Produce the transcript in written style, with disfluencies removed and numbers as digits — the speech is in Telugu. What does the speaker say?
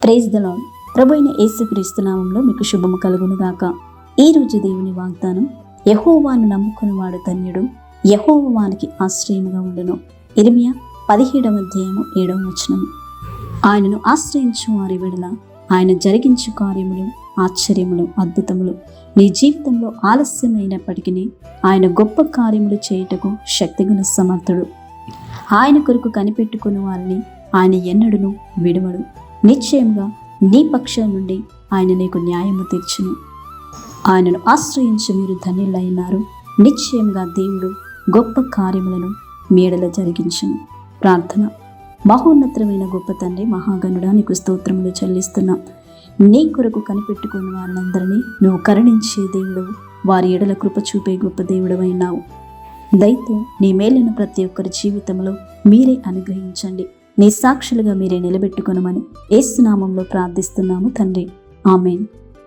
Praise the lord. ప్రభు అయిన యేసుక్రీస్తు నామములో మీకు శుభము కలుగునుగాక. ఈ రోజు దేవుని వాగ్దానం, యెహోవాను నమ్ముకునివాడు ధన్యుడు, యెహోవా వానికి ఆశ్రయముగా ఉండును. ఇర్మియా 17:7. ఆయనను ఆశ్రయించు వారి వెడల ఆయన జరిగించు కార్యములు, ఆశ్చర్యములు, అద్భుతములు నీ జీవితంలో ఆలస్యమైనప్పటికీ ఆయన గొప్ప కార్యములు చేయుటకు శక్తిగల సమర్థుడు. ఆయన కొరకు కనిపెట్టుకుని వారిని ఆయన ఎన్నడును విడువడు. నిశ్చయంగా నీ పక్షం నుండి ఆయన నీకు న్యాయము తీర్చును. ఆయనను ఆశ్రయించి మీరు ధన్యులైనారు. నిశ్చయంగా దేవుడు గొప్ప కార్యములను మీడల జరిగించును. ప్రార్థన. మహోన్నతమైన గొప్ప తండ్రి, మహాగణుడా, నీకు స్తోత్రములు చెల్లిస్తున్నాం. నీ కొరకు కనిపెట్టుకున్న వారినందరినీ నువ్వు కరుణించే దేవుడు, వారి ఎడల కృప చూపే గొప్ప దేవుడవైనావు. దయతో నీ మేలిన ప్రతి ఒక్కరి జీవితంలో మీరే అనుగ్రహించండి. నీ సాక్షులుగా మీరే నిలబెట్టుకొనమని యేసు నామములో ప్రార్థిస్తున్నాము తండ్రి. ఆమేన్.